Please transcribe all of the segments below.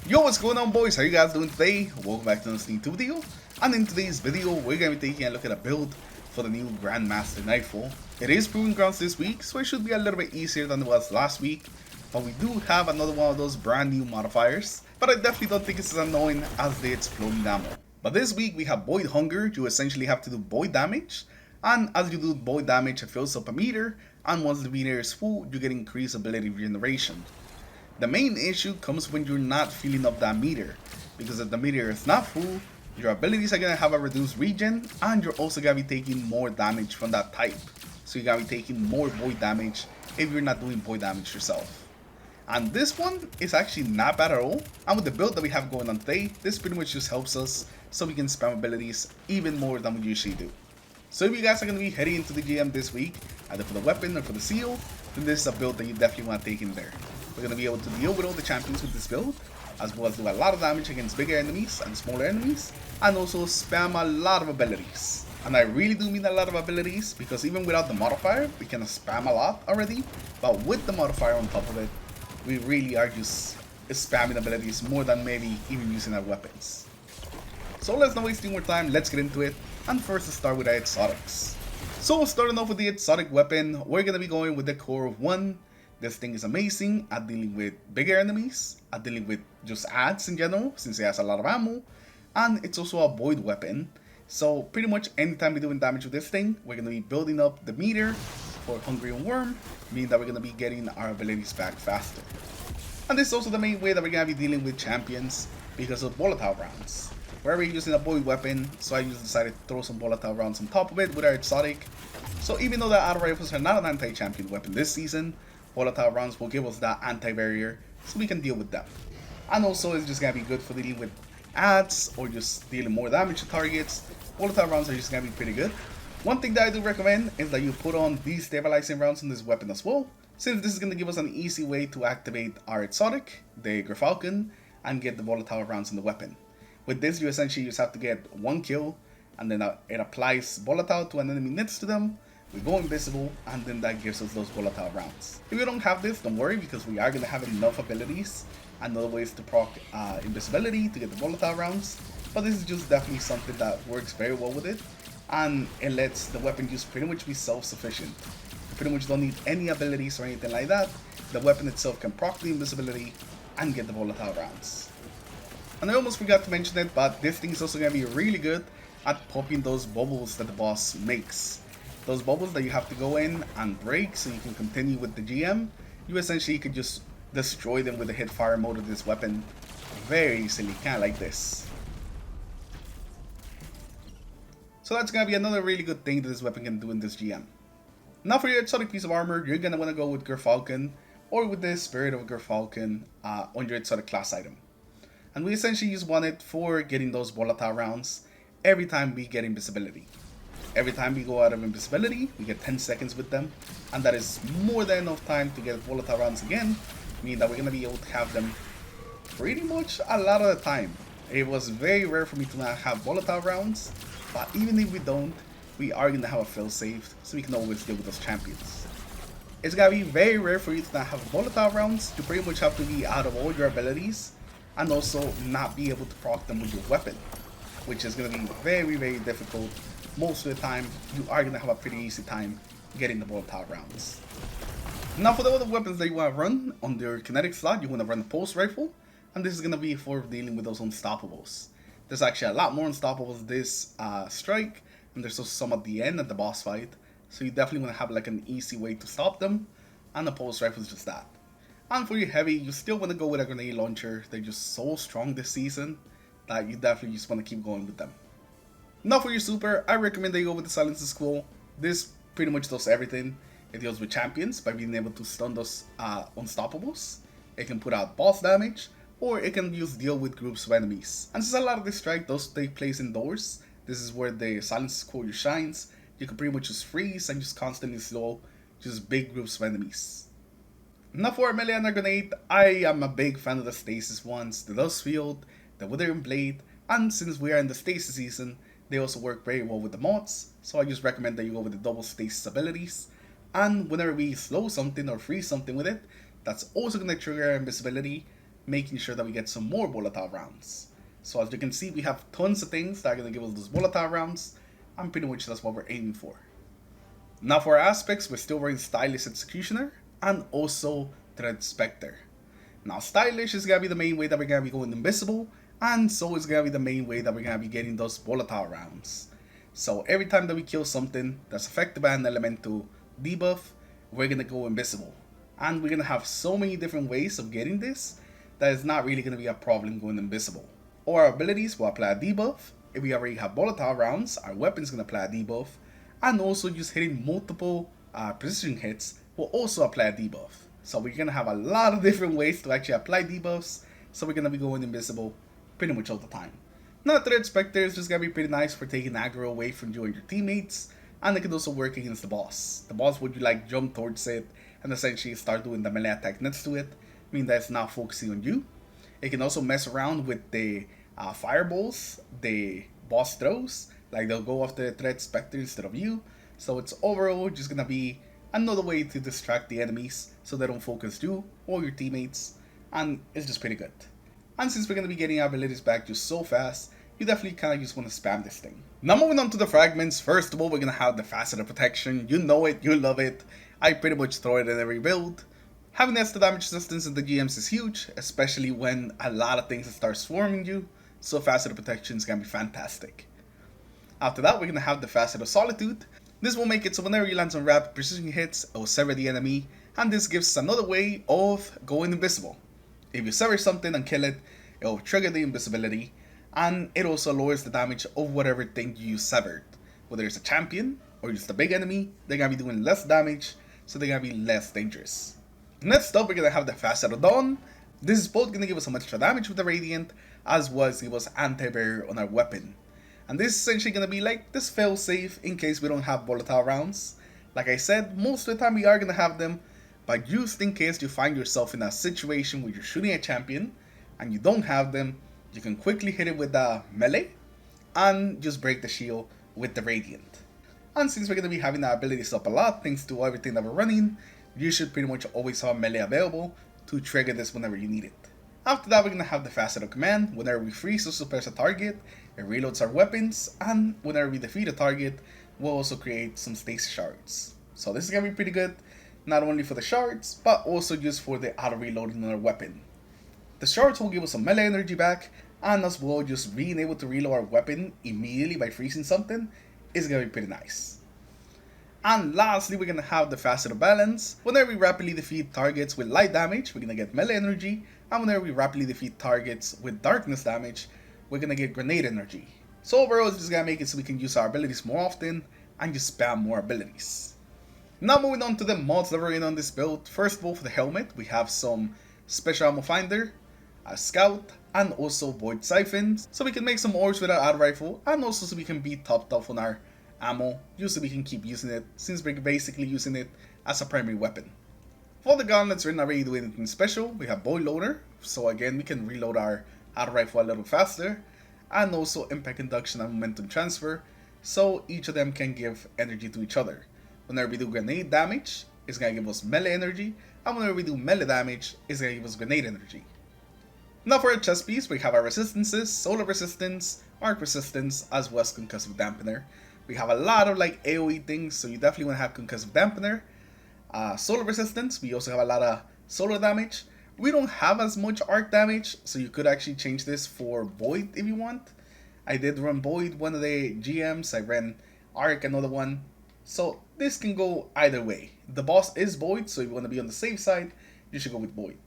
Yo, what's going on, boys? How you guys doing today? Welcome back to this new video. And in today's video, we're going to be taking a look at a build for the new Grandmaster Nightfall. It is Proving Grounds this week, so it should be a little bit easier than it was last week. But we do have another one of those brand new modifiers, but I definitely don't think it's as annoying as the exploding ammo. But this week we have Void Hunger. You essentially have to do void damage, and as you do void damage, it fills up a meter, and once the meter is full, you get increased ability regeneration. The main issue comes when you're not filling up that meter, because if the meter is not full, your abilities are going to have a reduced regen, and you're also going to be taking more damage from that type. So you're going to be taking more void damage if you're not doing void damage yourself. And this one is actually not bad at all, and with the build that we have going on today, this pretty much just helps us so we can spam abilities even more than we usually do. So if you guys are going to be heading into the GM this week, either for the weapon or for the seal, then this is a build that you definitely want to take in there. We're going to be able to deal with all the champions with this build, as well as do a lot of damage against bigger enemies and smaller enemies, and also spam a lot of abilities. And I really do mean a lot of abilities, because even without the modifier, we can spam a lot already, but with the modifier on top of it, we really are just spamming abilities more than maybe even using our weapons. So let's not waste any more time, let's get into it, and first let's start with our exotics. So starting off with the exotic weapon, we're going to be going with the core of 1. This thing is amazing at dealing with bigger enemies, at dealing with just adds in general, since it has a lot of ammo, and it's also a void weapon. So pretty much anytime we're doing damage with this thing, we're going to be building up the meter for Hungry and Worm, meaning that we're going to be getting our abilities back faster. And this is also the main way that we're going to be dealing with champions, because of volatile rounds. We're already using a void weapon, so I just decided to throw some volatile rounds on top of it with our exotic. So even though the auto rifles are not an anti-champion weapon this season, volatile rounds will give us that anti-barrier so we can deal with them. And also it's just going to be good for dealing with adds or just dealing more damage to targets. Volatile rounds are just going to be pretty good. One thing that I do recommend is that you put on destabilizing rounds on this weapon as well, since this is going to give us an easy way to activate our exotic, the Falcon, and get the volatile rounds in the weapon. With this, you essentially just have to get 1 kill, and then it applies volatile to an enemy next to them. We go invisible, and then that gives us those volatile rounds. If you don't have this, don't worry, because we are going to have enough abilities and other ways to proc invisibility to get the volatile rounds. But this is just definitely something that works very well with it, and it lets the weapon just pretty much be self-sufficient. You pretty much don't need any abilities or anything like that. The weapon itself can proc the invisibility and get the volatile rounds. And I almost forgot to mention it, but this thing is also going to be really good at popping those bubbles that the boss makes. Those bubbles that you have to go in and break so you can continue with the GM, you essentially could just destroy them with the hit fire mode of this weapon very easily, kind of like this. So that's going to be another really good thing that this weapon can do in this GM. Now for your exotic piece of armor, you're going to want to go with Falcon or with the Spirit of Falcon on your exotic class item. And we essentially just want it for getting those volatile rounds every time we get invisibility. Every time we go out of invisibility, we get 10 seconds with them, and that is more than enough time to get volatile rounds again, meaning that we're going to be able to have them pretty much a lot of the time. It was very rare for me to not have volatile rounds, but even if we don't, we are going to have a failsafe, so we can always deal with those champions. It's going to be very rare for you to not have volatile rounds. You pretty much have to be out of all your abilities, and also not be able to proc them with your weapon, which is going to be very, very difficult. Most of the time, you are going to have a pretty easy time getting the volatile rounds. Now for the other weapons that you want to run, on your kinetic slot, you want to run the pulse rifle, and this is going to be for dealing with those unstoppables. There's actually a lot more unstoppables this strike, and there's also some at the end at the boss fight, so you definitely want to have like an easy way to stop them, and the pulse rifle is just that. And for your heavy, you still want to go with a grenade launcher. They're just so strong this season that you definitely just want to keep going with them. Now for your super, I recommend that you go with the Silence is Cool. This pretty much does everything. It deals with champions by being able to stun those unstoppables. It can put out boss damage, or it can deal with groups of enemies. And since a lot of the strike does take place indoors, this is where the Silence is Cool shines. You can pretty much just freeze and just constantly slow just big groups of enemies. Now for our melee and our grenade, I am a big fan of the stasis ones, the Dust Field, the Withering Blade, and since we are in the stasis season, they also work very well with the mods, so I just recommend that you go with the double stasis abilities. And whenever we slow something or freeze something with it, that's also going to trigger invisibility, making sure that we get some more volatile rounds. So as you can see, we have tons of things that are going to give us those volatile rounds, and pretty much that's what we're aiming for. Now for our aspects, we're still running Stylish Executioner and also Threat Spectre. Now Stylish is going to be the main way that we're going to be going invisible, and so is going to be the main way that we're going to be getting those volatile rounds. So every time that we kill something that's affected by an elemental debuff, we're going to go invisible. And we're going to have so many different ways of getting this that it's not really going to be a problem going invisible. Or our abilities will apply a debuff. If we already have volatile rounds, our weapon's going to apply a debuff. And also just hitting multiple precision hits will also apply a debuff. So we're going to have a lot of different ways to actually apply debuffs. So we're going to be going invisible pretty much all the time. Now Threat Spectre is just going to be pretty nice for taking aggro away from you and your teammates. And it can also work against the boss. The boss would you like jump towards it and essentially start doing the melee attack next to it, meaning that it's not focusing on you. It can also mess around with the fireballs the boss throws, like they'll go after the Threat Spectre instead of you. So it's overall just gonna be another way to distract the enemies so they don't focus you or your teammates, and it's just pretty good. And since we're gonna be getting our abilities back just so fast, you definitely kind of just want to spam this thing. Now moving on to the fragments, first of all we're gonna have the faceted protection. You know it, you love it. I pretty much throw it in every build. Having extra damage resistance in the GMs is huge, especially when a lot of things start swarming you, so faceted protection is gonna be fantastic. After that, we're gonna have the facet of solitude. This will make it so whenever you land some rapid precision hits, it will sever the enemy, and this gives another way of going invisible. If you sever something and kill it, it will trigger the invisibility, and it also lowers the damage of whatever thing you severed. Whether it's a champion or just a big enemy, they're gonna be doing less damage, so they're gonna be less dangerous. Next up, we're gonna have the facet of dawn. This is both gonna give us some extra damage with the radiant, as well as give us anti-barrier on our weapon. And this is essentially gonna be like this fail-safe in case we don't have volatile rounds. Like I said, most of the time we are gonna have them, but just in case you find yourself in a situation where you're shooting a champion and you don't have them, you can quickly hit it with the melee and just break the shield with the radiant. And since we're gonna be having our abilities up a lot thanks to everything that we're running, you should pretty much always have melee available to trigger this whenever you need it. After that, we're gonna have the facet of command. Whenever we freeze or suppress a target, it reloads our weapons, and whenever we defeat a target, we'll also create some stasis shards. So this is gonna be pretty good, not only for the shards, but also just for the auto reloading on our weapon. The shards will give us some melee energy back, and as well just being able to reload our weapon immediately by freezing something is gonna be pretty nice. And lastly, we're gonna have the facet of balance. Whenever we rapidly defeat targets with light damage, we're gonna get melee energy, and whenever we rapidly defeat targets with darkness damage, we're gonna get grenade energy. So overall, it's just gonna make it so we can use our abilities more often and just spam more abilities. Now moving on to the mods that we're in on this build. First of all, for the helmet, we have some special ammo finder, a scout, and also void siphons, so we can make some orbs with our auto rifle, and also so we can be topped off on our ammo, just so we can keep using it, since we're basically using it as a primary weapon. For the gauntlets, we're not really doing anything special. We have bolt loader, so again we can reload our auto rifle a little faster, and also impact induction and momentum transfer, so each of them can give energy to each other. Whenever we do grenade damage, it's gonna give us melee energy, and whenever we do melee damage, it's gonna give us grenade energy. Now for our chest piece, we have our resistances, solar resistance, arc resistance, as well as concussive dampener. We have a lot of like AoE things, so you definitely want to have concussive dampener. Solar resistance, we also have a lot of solar damage. We don't have as much arc damage, so you could actually change this for void if you want. I did run void one of the GMs, I ran arc another one. So this can go either way. The boss is void, so if you want to be on the safe side, you should go with void.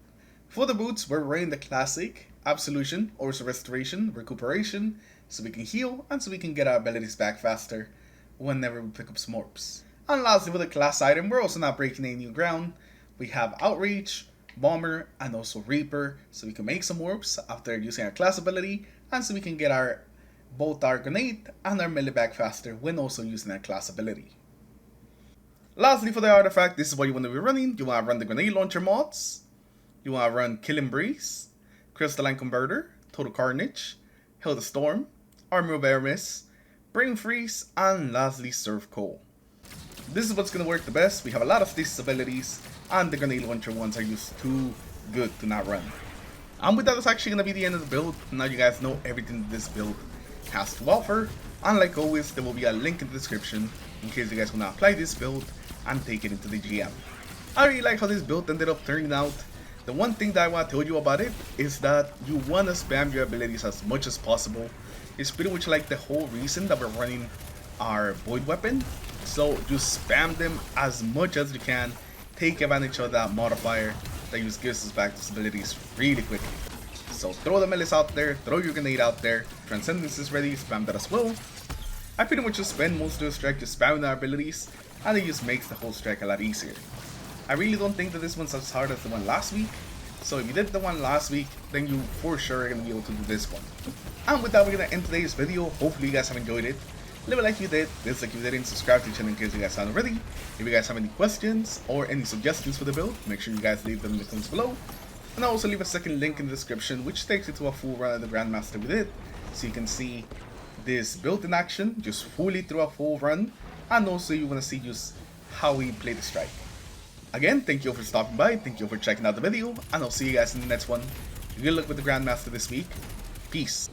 For the boots, we're wearing the classic Absolution, or Restoration, Recuperation, so we can heal and so we can get our abilities back faster whenever we pick up some orbs. And lastly, for the class item, we're also not breaking any new ground. We have Outreach, Bomber, and also Reaper, so we can make some orbs after using our class ability, and so we can get both our grenade and our melee back faster when also using our class ability. Lastly, for the artifact, this is what you want to be running. You want to run the grenade launcher mods. You want to run Killing Breeze, Crystalline Converter, Total Carnage, Hail the Storm, Armor of Air Mist, Brain Freeze, and lastly Surf Coal. This is what's going to work the best. We have a lot of stasis abilities, and the grenade launcher ones are just too good to not run. And with that, that's actually going to be the end of the build. Now you guys know everything this build has to offer. And like always, there will be a link in the description in case you guys want to apply this build and take it into the GM. I really like how this build ended up turning out. The one thing that I want to tell you about it is that you want to spam your abilities as much as possible. It's pretty much like the whole reason that we're running our void weapon. So just spam them as much as you can. Take advantage of that modifier that just gives us back those abilities really quickly. So throw the melis out there, throw your grenade out there. Transcendence is ready, spam that as well. I pretty much just spend most of the strike just spamming our abilities, and it just makes the whole strike a lot easier. I really don't think that this one's as hard as the one last week, so if you did the one last week, then you for sure are going to be able to do this one. And with that, we're going to end today's video. Hopefully you guys have enjoyed it. Leave a like if you did, dislike if you didn't, subscribe to the channel in case you guys haven't already. If you guys have any questions or any suggestions for the build, make sure you guys leave them in the comments below. And I'll also leave a second link in the description which takes you to a full run of the Grandmaster we did, so you can see this build in action, just fully through a full run, and also you want to see just how we play the strike. Again, thank you all for stopping by, thank you all for checking out the video, and I'll see you guys in the next one. Good luck with the Grandmaster this week. Peace.